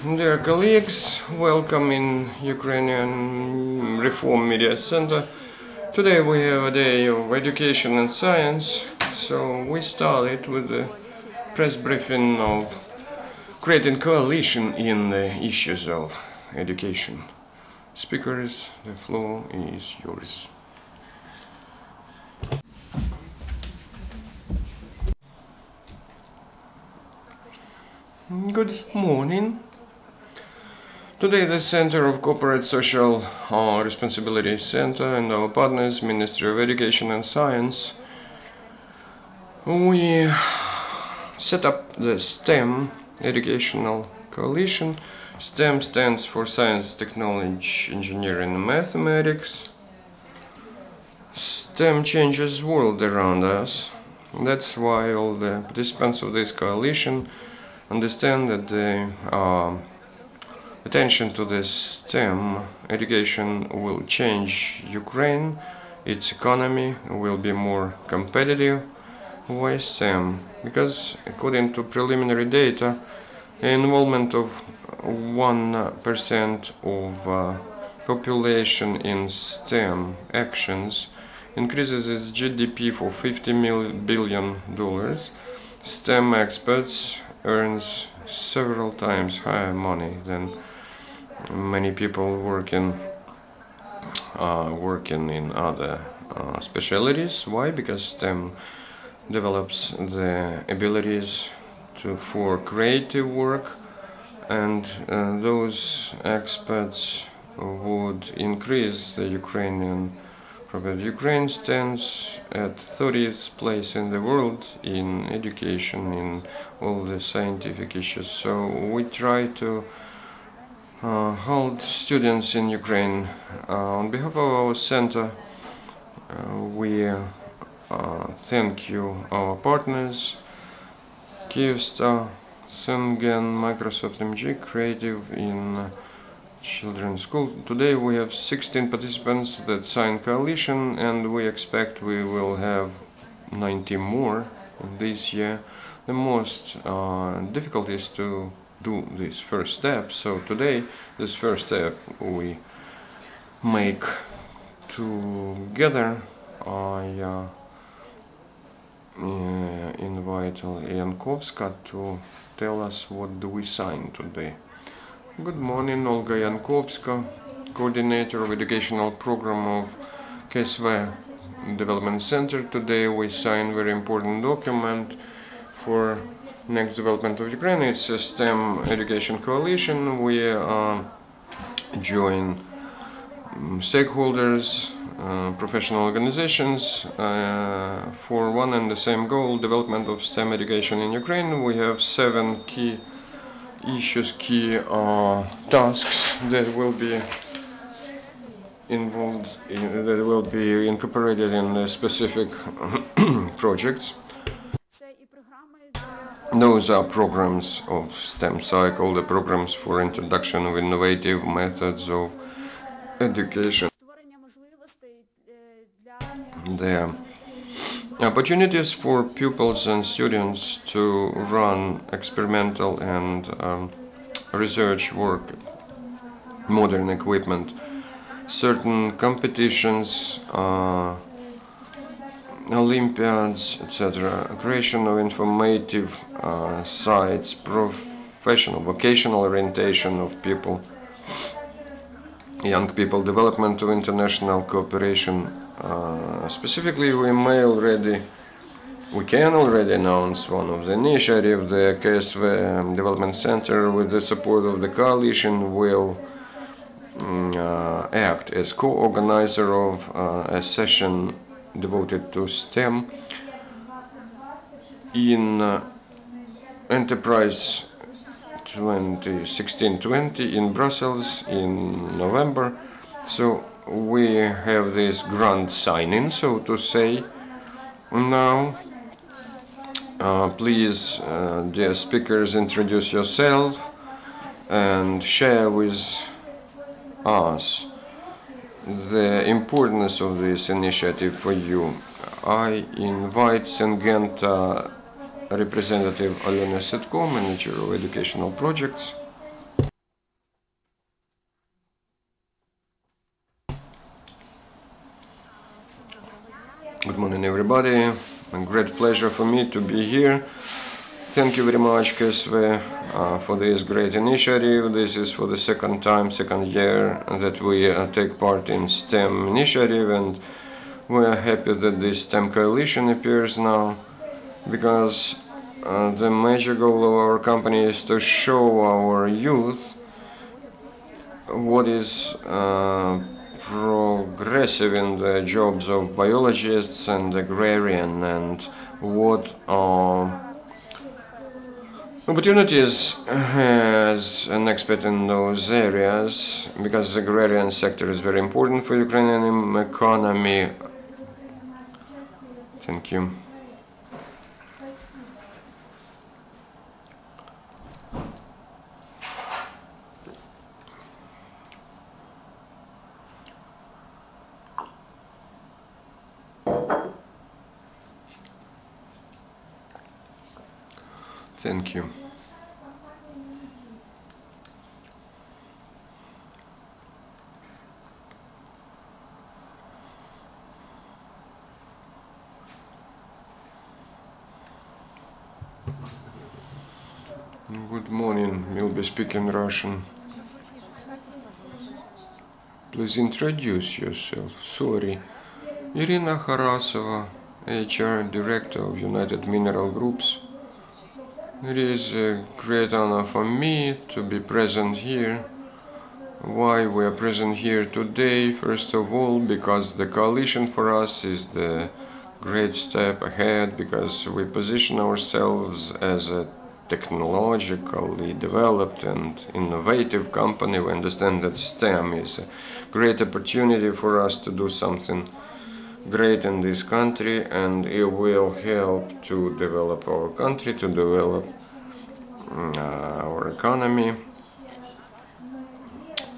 Dear colleagues, welcome in Ukrainian Reform Media Center. Today we have a day of education and science, so we started with the press briefing of creating coalition in the issues of education. Speakers, the floor is yours. Good morning. Today the Center of Corporate Social Responsibility Center and our partners, Ministry of Education and Science, we set up the STEM Educational Coalition. STEM stands for Science, Technology, Engineering and Mathematics. STEM changes the world around us. That's why all the participants of this coalition understand that the attention to the STEM education will change Ukraine. Its economy will be more competitive. Why STEM? Because according to preliminary data, involvement of 1% of population in STEM actions increases its GDP for $50 billion. STEM experts earns several times higher money than many people working in other specialties. Why? Because STEM develops the abilities for creative work, and those experts would increase the Ukrainian progress. Ukraine stands at 30th place in the world in education, in all the scientific issues. So we try to hold students in Ukraine. On behalf of our center, we thank you, our partners, Kyivstar, Sengen, Microsoft MG, Creative in Children's School. Today we have 16 participants that signed coalition, and we expect we will have 90 more this year. The most difficult is to do this first step. So today, this first step we make together. I invite Olha Yankovska to tell us what do we sign today. Good morning, Olga Yankovska, coordinator of educational program of KSV Development Center. Today we sign very important document for next development of Ukraine. It's a STEM Education Coalition. We join stakeholders, professional organizations for one and the same goal, development of STEM education in Ukraine. We have 7 key issues, key tasks that will be involved, that will be incorporated in the specific projects. Those are programs of STEM cycle, the programs for introduction of innovative methods of education. The opportunities for pupils and students to run experimental and research work, modern equipment, certain competitions, Olympiads, etc., creation of informative sites, professional, vocational orientation of people, young people, development of international cooperation. Specifically, we can already announce one of the initiatives. The KSV Development Center, with the support of the coalition, will act as co-organizer of a session devoted to STEM in Enterprise 2016-20 in Brussels in November. So we have this grant signing, so to say. Now, please, dear speakers, introduce yourself and share with us the importance of this initiative for you. I invite Syngenta representative Maryna Saprykina, manager of educational projects. everybody. A great pleasure for me to be here. Thank you very much, KSV, for this great initiative. This is for the second year that we take part in STEM initiative, and we are happy that this STEM coalition appears now, because the major goal of our company is to show our youth what is progressive in the jobs of biologists and agrarian, and what opportunities has an expert in those areas, because the agrarian sector is very important for Ukrainian economy. Thank you. Thank you. Good morning. We'll be speaking Russian. Please introduce yourself. Sorry. Irina Kharasova, HR Director of United Mineral Groups. It is a great honor for me to be present here. Why we are present here today? First of all, because the coalition for us is the great step ahead, because we position ourselves as a technologically developed and innovative company. We understand that STEM is a great opportunity for us to do something great in this country, and it will help to develop our country, to develop our economy,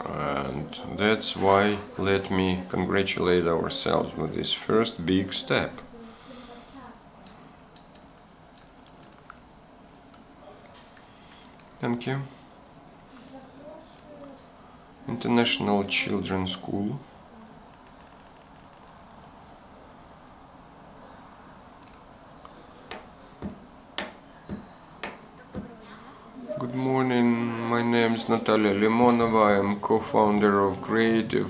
and that's why let me congratulate ourselves with this first big step. Thank you. International Children's School. Good morning, my name is Natalia Limonova. I am co-founder of Creative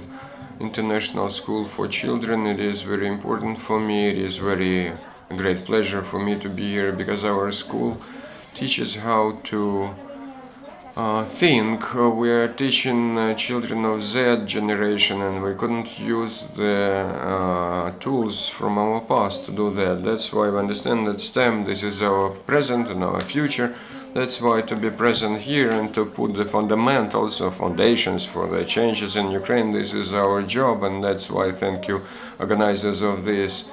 International School for Children. It is very important for me, it is a great pleasure for me to be here, because our school teaches how to think. We are teaching children of Z generation, and we couldn't use the tools from our past to do that. That's why we understand that STEM, this is our present and our future. That's why to be present here and to put the fundamentals or foundations for the changes in Ukraine, this is our job, and that's why thank you, organizers of this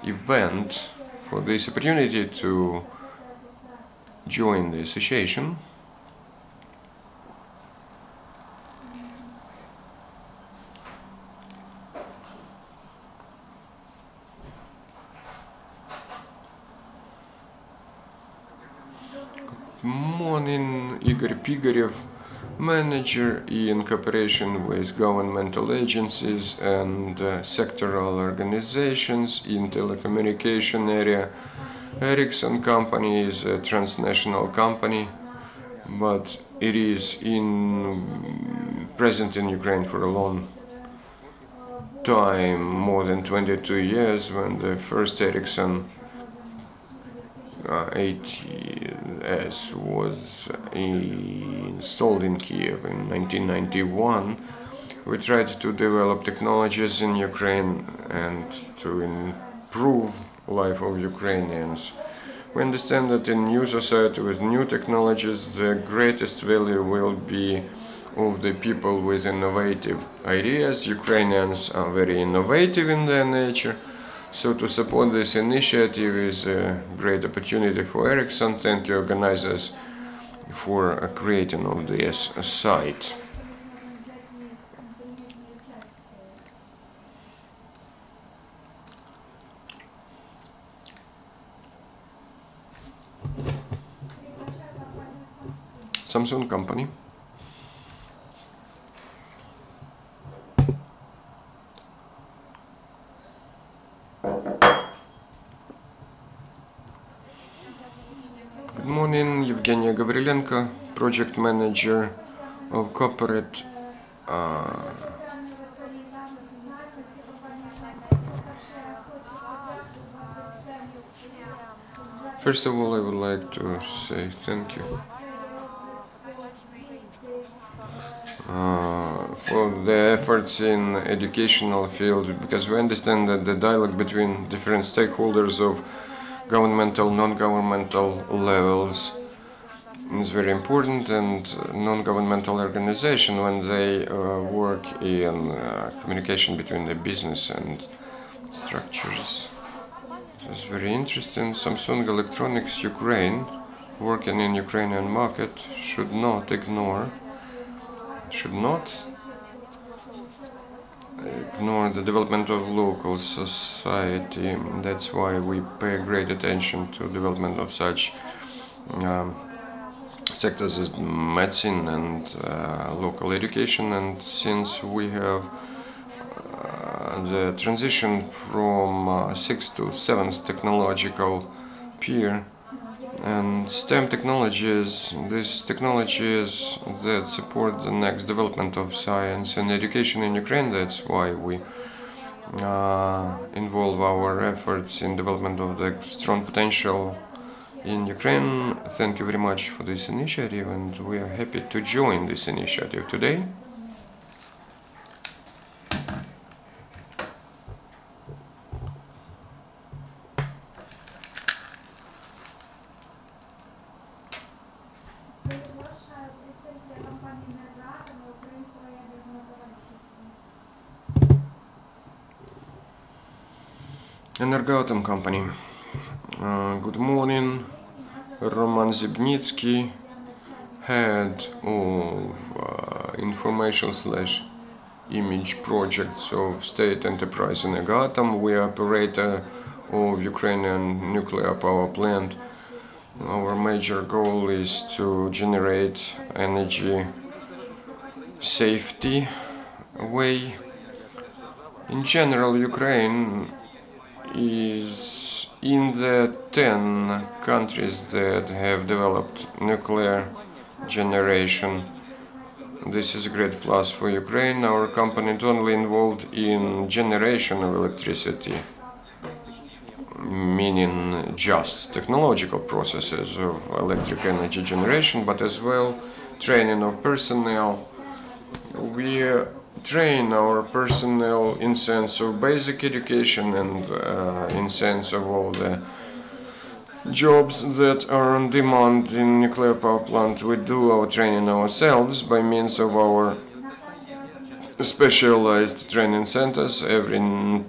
event, for this opportunity to join the association. Morning, Igor Pigarev, manager in cooperation with governmental agencies and sectoral organizations in telecommunication area. Ericsson company is a transnational company, but it is present in Ukraine for a long time, more than 22 years, when the first Ericsson 8S was installed in Kiev in 1991. We tried to develop technologies in Ukraine and to improve life of Ukrainians. We understand that in new society with new technologies, the greatest value will be of the people with innovative ideas. Ukrainians are very innovative in their nature. So to support this initiative is a great opportunity for Ericsson. Thank you, organizers, for creating of this site. Samsung company. Good morning, Evgenia Gavrilenko, project manager of corporate First of all, I would like to say thank you for the efforts in educational field, because we understand that the dialogue between different stakeholders of governmental, non-governmental levels is very important, and non-governmental organization, when they work in communication between the business and structures. It's very interesting. Samsung Electronics Ukraine, working in Ukrainian market, should not ignore the development of local society. That's why we pay great attention to development of such sectors as medicine and local education. And since we have the transition from 6th to 7th technological peer, and STEM technologies, these technologies that support the next development of science and education in Ukraine, that's why we involve our efforts in development of the strong potential in Ukraine. Thank you very much for this initiative, and we are happy to join this initiative today. Energoatom company. Good morning. Roman Zibnitsky, head of information/image projects of state enterprise Energoatom. We are operator of Ukrainian nuclear power plant. Our major goal is to generate energy safety way. In general, Ukraine is in the 10 countries that have developed nuclear generation. This is a great plus for Ukraine. Our company is not only involved in generation of electricity, meaning just technological processes of electric energy generation, but as well training of personnel. We train our personnel in sense of basic education and in sense of all the jobs that are on demand in nuclear power plant. We do our training ourselves by means of our specialized training centers. Every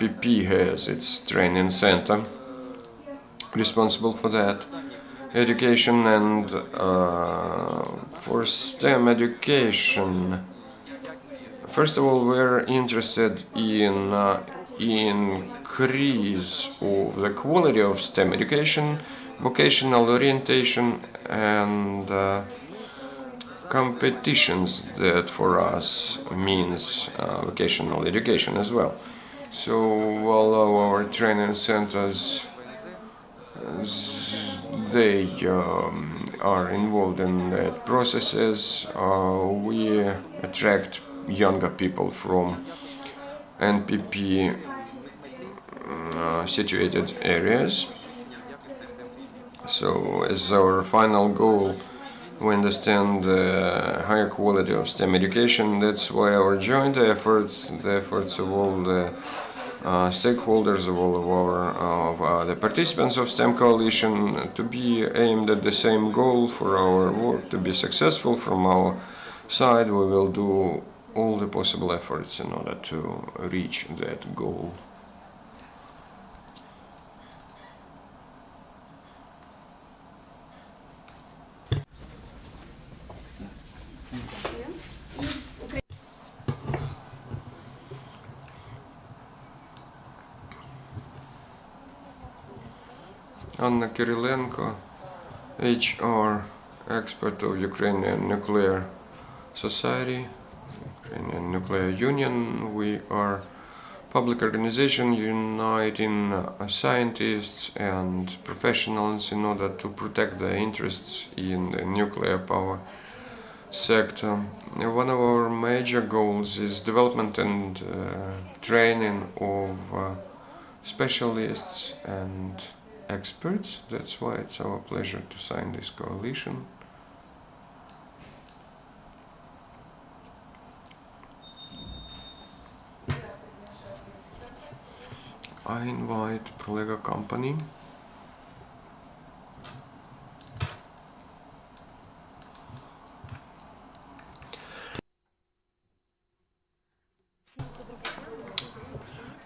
PP has its training center responsible for that education. And for STEM education, first of all, we're interested in increase of the quality of STEM education, vocational orientation, and competitions that for us means vocational education as well. So all our training centers, they are involved in that processes. We attract younger people from NPP situated areas. So as our final goal, we understand the higher quality of STEM education. That's why our joint efforts, the efforts of all the stakeholders, of all of our the participants of STEM coalition, to be aimed at the same goal for our work to be successful. From our side, we will do all the possible efforts in order to reach that goal. Anna Kirilenko, HR expert of Ukrainian Nuclear Society, Ukrainian Nuclear Union. We are public organization uniting scientists and professionals in order to protect their interests in the nuclear power sector. One of our major goals is development and training of specialists and experts. That's why it's our pleasure to sign this coalition. I invite Prolega company.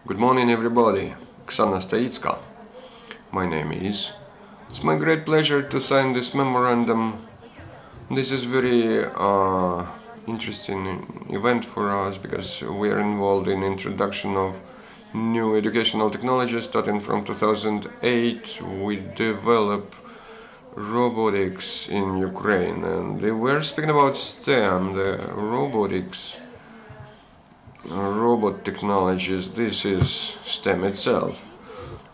Good morning, everybody. Oksana Stoitska. My name is. It's my great pleasure to sign this memorandum. This is very interesting event for us because we are involved in introduction of new educational technologies. Starting from 2008, we develop robotics in Ukraine, and we're speaking about STEM, the robotics, robot technologies. This is STEM itself.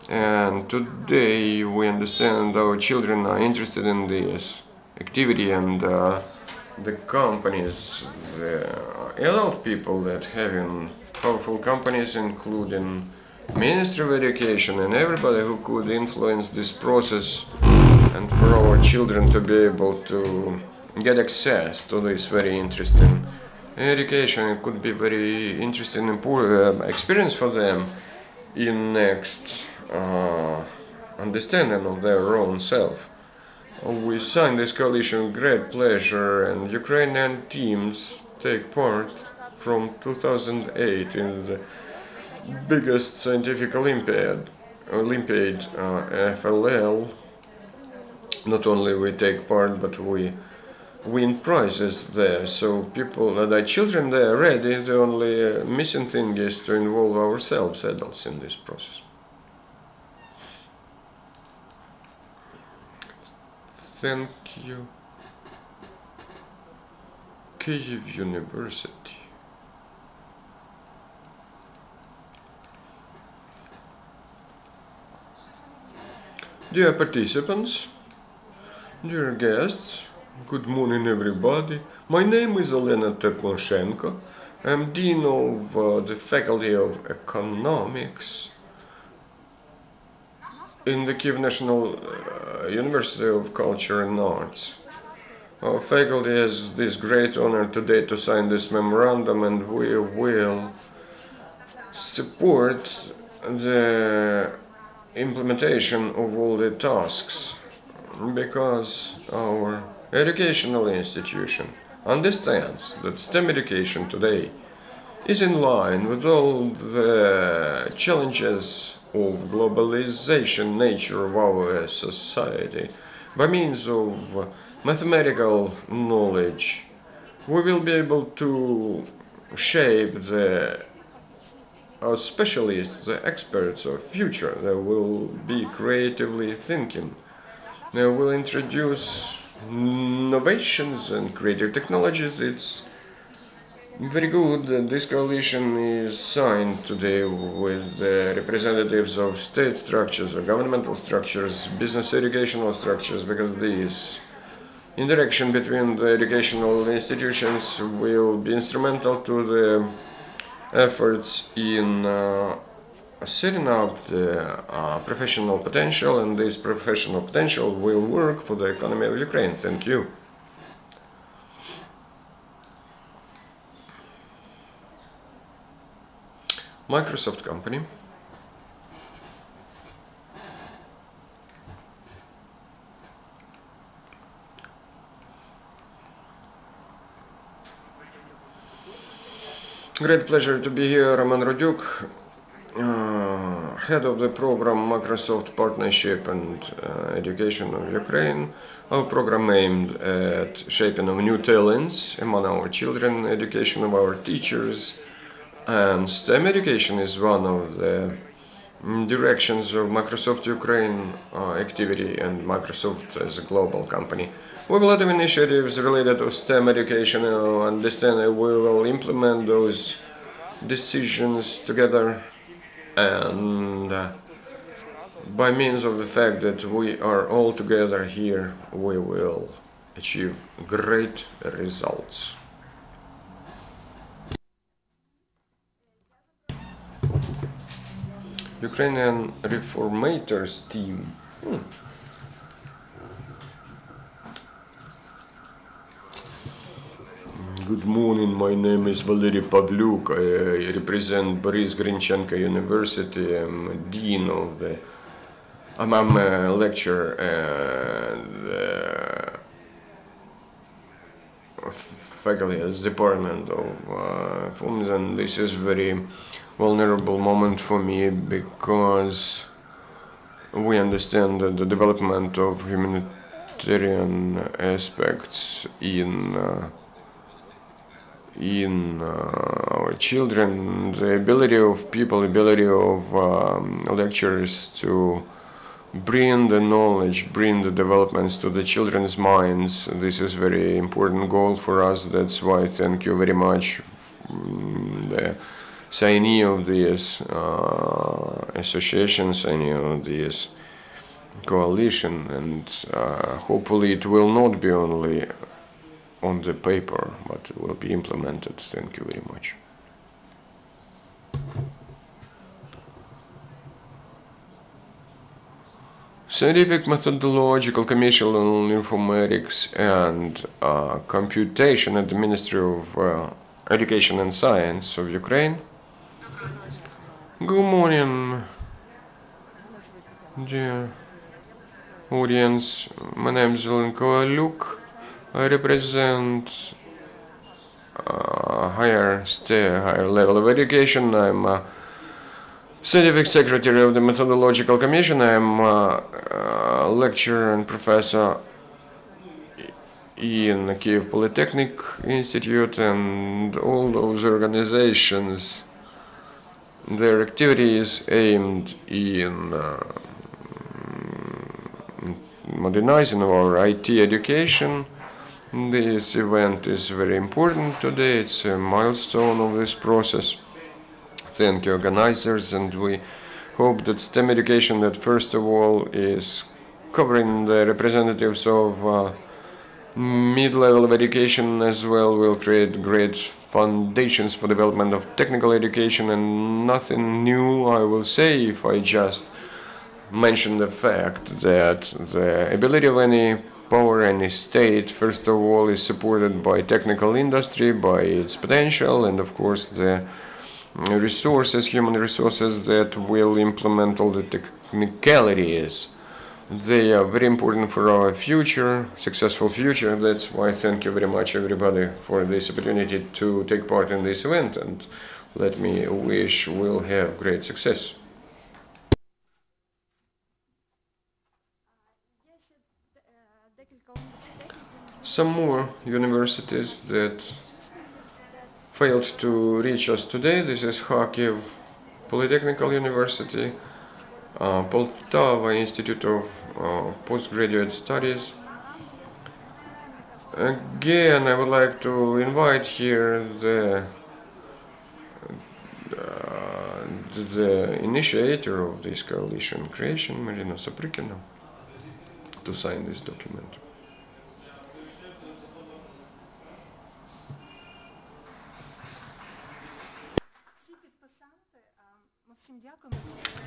And today we understand our children are interested in this activity, and the companies, the adult people that having powerful companies, including Ministry of Education and everybody who could influence this process, and for our children to be able to get access to this very interesting education. It could be very interesting experience for them in next understanding of their own self. We signed this coalition with great pleasure, and Ukrainian teams take part from 2008 in the biggest scientific Olympiad, FLL. Not only we take part, but we win prizes there. So people, the children, they are ready. The only missing thing is to involve ourselves, adults, in this process. Thank you. Kyiv University. Dear participants, dear guests, good morning everybody. My name is Olena Saprykina. I'm Dean of the Faculty of Economics in the Kyiv National University of Culture and Arts. Our faculty has this great honor today to sign this memorandum, and we will support the implementation of all the tasks, because our educational institution understands that STEM education today is in line with all the challenges of globalization nature of our society. By means of mathematical knowledge, we will be able to shape our specialists, the experts of future. They will be creatively thinking. They will introduce innovations and creative technologies. It's very good that this coalition is signed today with the representatives of state structures, or governmental structures, business educational structures, because this interaction between the educational institutions will be instrumental to the efforts in setting up the professional potential, and this professional potential will work for the economy of Ukraine. Thank you. Microsoft company. Great pleasure to be here. Roman Rodyuk, head of the program Microsoft Partnership and Education of Ukraine. Our program aimed at shaping of new talents among our children, education of our teachers, and STEM education is one of the directions of Microsoft Ukraine activity and Microsoft as a global company. We have a lot of initiatives related to STEM education, and understand that we will implement those decisions together And by means of the fact that we are all together here, we will achieve great results. Ukrainian Reformators team. Good morning, my name is Valery Pavlyuk. I represent Boris Grinchenko University. I'm a dean of the... I'm a lecturer and faculty as department of films, and this is very vulnerable moment for me because we understand that the development of humanitarian aspects in our children, the ability of people, ability of lecturers to bring the knowledge, bring the developments to the children's minds. This is very important goal for us. That's why thank you very much, the signee of this association, signee of this coalition, and hopefully it will not be only on the paper, but will be implemented. Thank you very much. Scientific Methodological Commission on Informatics and Computation at the Ministry of Education and Science of Ukraine. Good morning, dear audience. My name is Olha Yankovska. I represent higher level of education. I'm a scientific secretary of the Methodological Commission. I'm a lecturer and professor in the Kiev Polytechnic Institute, and all those organizations, their activities aimed in modernizing our IT education. This event is very important today. It's a milestone of this process. Thank you, organizers, and we hope that STEM education, that first of all is covering the representatives of mid-level of education as well, will create great foundations for development of technical education. And nothing new I will say if I just mention the fact that the ability of any power, any state, first of all, is supported by technical industry, by its potential, and of course the resources, human resources that will implement all the technicalities. They are very important for our future, successful future. That's why thank you very much, everybody, for this opportunity to take part in this event, and let me wish we'll have great success. Some more universities that failed to reach us today. This is Kharkiv Polytechnical University, Poltava Institute of Postgraduate Studies. Again, I would like to invite here the initiator of this coalition creation, Maryna Saprykina, to sign this document.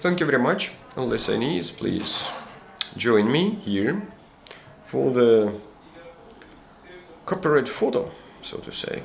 Thank you very much. All the signees, please join me here for the corporate photo, so to say.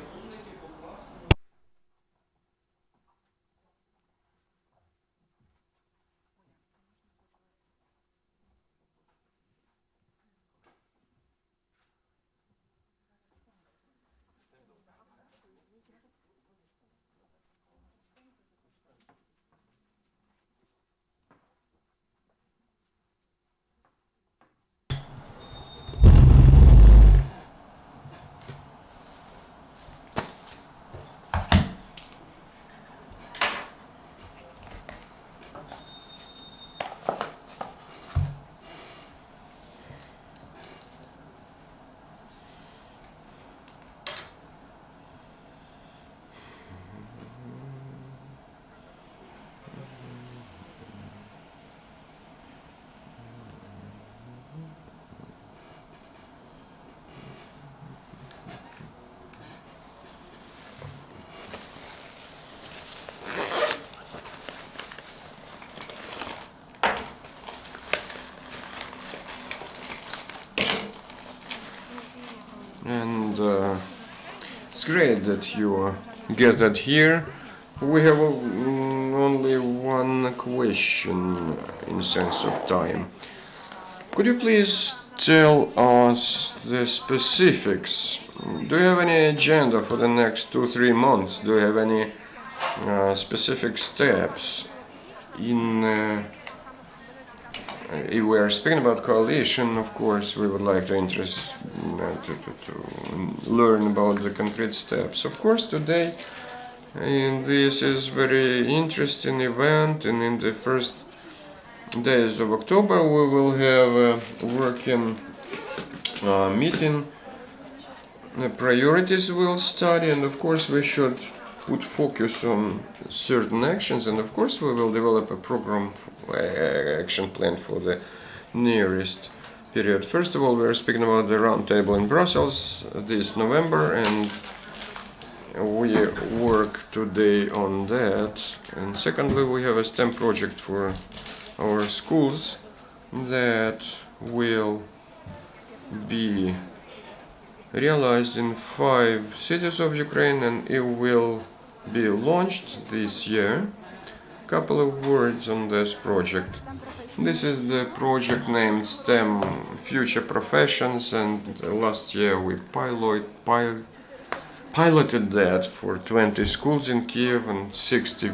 and it's great that you are gathered here. We have only one question in sense of time. Could you please tell us the specifics? Do you have any agenda for the next 2-3 months? Do you have any specific steps in if we are speaking about coalition? Of course, we would like to learn about the concrete steps. Of course, today this is very interesting event, and in the first days of October we will have a working meeting. The priorities we'll study, and of course we should put focus on certain actions, and of course we will develop a program, action plan for the nearest period. First of all, we are speaking about the roundtable in Brussels this November, and we work today on that. And secondly, we have a STEM project for our schools that will be realized in 5 cities of Ukraine, and it will be launched this year. Couple of words on this project. This is the project named STEM Future Professions, and last year we piloted that for 20 schools in Kiev, and 60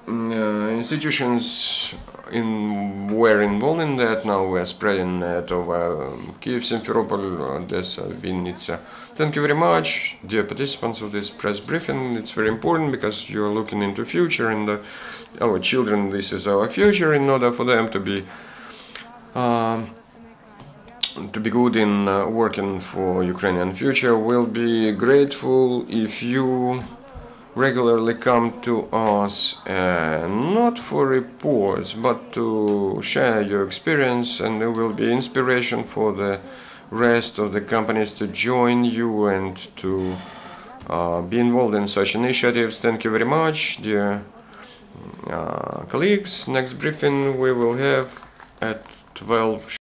institutions were involved in that. Now we are spreading that over Kiev, Simferopol, Odessa, Vinnytsia. Thank you very much, dear participants of this press briefing. It's very important because you are looking into future, and our children, this is our future. In order for them to be good in working for Ukrainian future, we'll be grateful if you regularly come to us, not for reports, but to share your experience, and there will be inspiration for the rest of the companies to join you and to be involved in such initiatives. Thank you very much, dear colleagues. Next briefing we will have at 12.